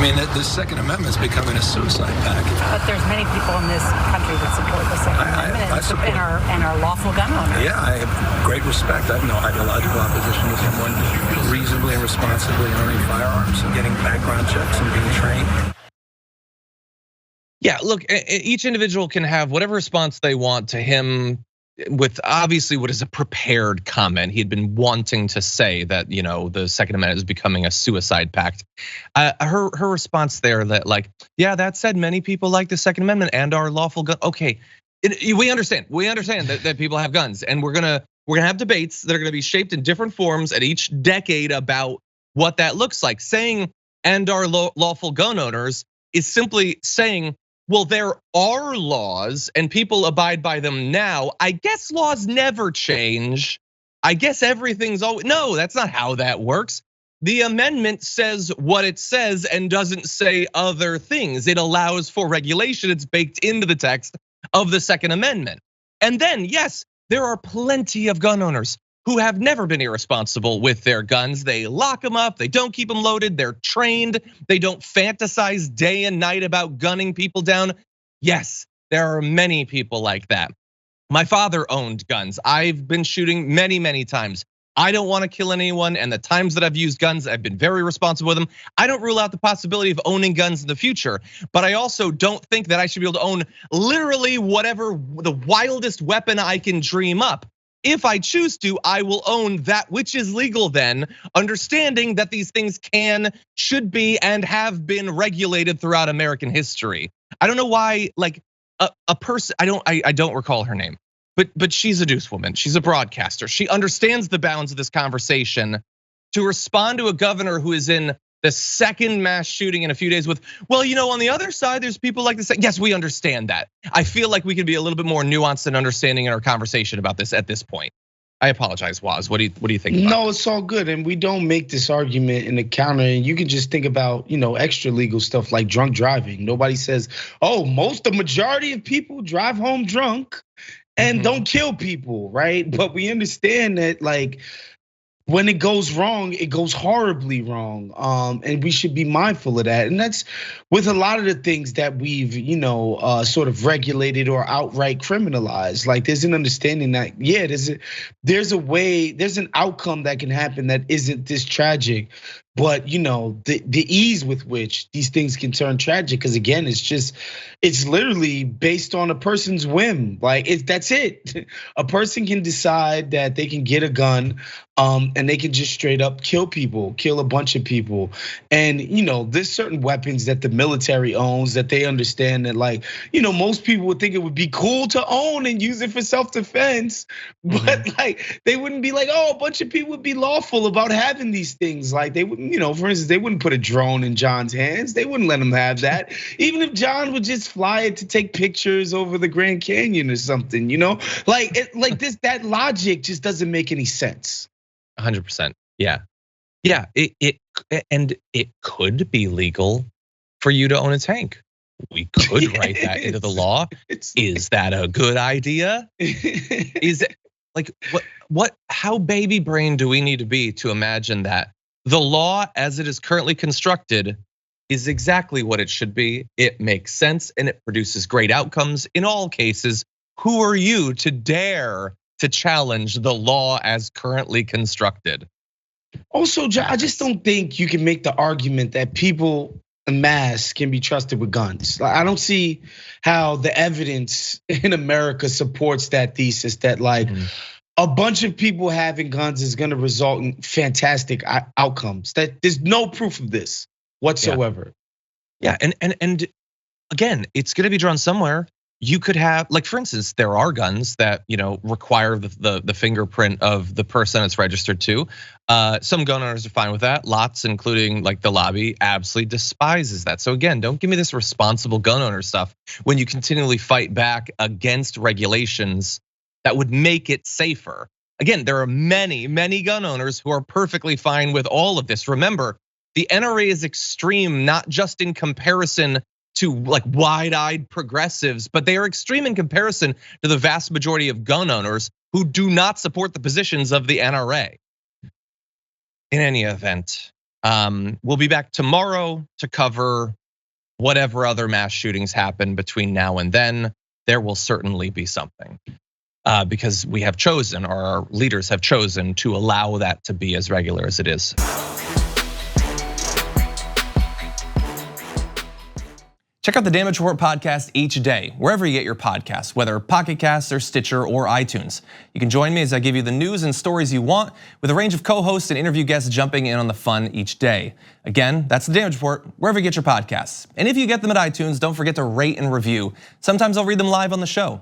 mean, the Second Amendment is becoming a suicide pact. But there's many people in this country that support the Second Amendment and are lawful gun owners. Yeah, I have great respect. I have no ideological opposition to someone reasonably and responsibly owning firearms and getting background checks and being trained. Yeah, look, each individual can have whatever response they want to him with obviously what is a prepared comment. He had been wanting to say that, the Second Amendment is becoming a suicide pact. Her response there that yeah, that said, many people like the Second Amendment and our lawful gun. Okay, we understand that people have guns, and we're gonna have debates that are gonna be shaped in different forms at each decade about what that looks like. Saying and our lawful gun owners is simply saying, well, there are laws and people abide by them now. I guess laws never change. I guess everything's always, no, that's not how that works. The amendment says what it says and doesn't say other things. It allows for regulation. It's baked into the text of the Second Amendment. And then, yes, there are plenty of gun owners who have never been irresponsible with their guns. They lock them up, they don't keep them loaded, they're trained, they don't fantasize day and night about gunning people down. Yes, there are many people like that. My father owned guns. I've been shooting many, many times. I don't want to kill anyone, and the times that I've used guns, I've been very responsible with them. I don't rule out the possibility of owning guns in the future, but I also don't think that I should be able to own literally whatever the wildest weapon I can dream up. If I choose to, I will own that which is legal then, understanding that these things should be, and have been regulated throughout American history. I don't know why, a person, I don't recall her name, but she's a deuce woman. She's a broadcaster. She understands the bounds of this conversation to respond to a governor who is in the second mass shooting in a few days with, well, on the other side, there's people like this. Yes, we understand that. I feel like we can be a little bit more nuanced and understanding in our conversation about this at this point. I apologize, Waz. What do you think about No, it's all good. And we don't make this argument in the counter. And you can just think about, extra legal stuff like drunk driving. Nobody says, oh, the majority of people drive home drunk and don't kill people, right? But we understand that when it goes wrong, it goes horribly wrong. And we should be mindful of that. And that's with a lot of the things that we've, sort of regulated or outright criminalized. Like there's an understanding that, yeah, there's a way, there's an outcome that can happen that isn't this tragic. But the ease with which these things can turn tragic, because again, it's literally based on a person's whim. That's it. A person can decide that they can get a gun, and they can just straight up kill a bunch of people. And there's certain weapons that the military owns that they understand that most people would think it would be cool to own and use it for self-defense, but they wouldn't be a bunch of people would be lawful about having these things. They wouldn't. For instance, they wouldn't put a drone in John's hands. They wouldn't let him have that. Even if John would just fly it to take pictures over the Grand Canyon or something, that logic just doesn't make any sense. 100%. Yeah. And it could be legal for you to own a tank. We could write that into the law. Is that a good idea? Is it how baby brain do we need to be to imagine that the law as it is currently constructed is exactly what it should be? It makes sense and it produces great outcomes in all cases. Who are you to dare to challenge the law as currently constructed? Also, I just don't think you can make the argument that people en masse can be trusted with guns. I don't see how the evidence in America supports that thesis that a bunch of people having guns is gonna result in fantastic outcomes. That there's no proof of this whatsoever. Yeah, and again, it's gonna be drawn somewhere. You could have, for instance, there are guns that require the fingerprint of the person it's registered to. Some gun owners are fine with that. Lots, including the lobby, absolutely despises that. So again, don't give me this responsible gun owner stuff when you continually fight back against regulations that would make it safer. Again, there are many, many gun owners who are perfectly fine with all of this. Remember, the NRA is extreme, not just in comparison to wide-eyed progressives, but they are extreme in comparison to the vast majority of gun owners who do not support the positions of the NRA. In any event, We'll be back tomorrow to cover whatever other mass shootings happen between now and then. There will certainly be something. Because we have chosen, or our leaders have chosen, to allow that to be as regular as it is. Check out the Damage Report podcast each day, wherever you get your podcasts, whether Pocket Casts or Stitcher or iTunes. You can join me as I give you the news and stories you want, with a range of co-hosts and interview guests jumping in on the fun each day. Again, that's the Damage Report, wherever you get your podcasts. And if you get them at iTunes, don't forget to rate and review. Sometimes I'll read them live on the show.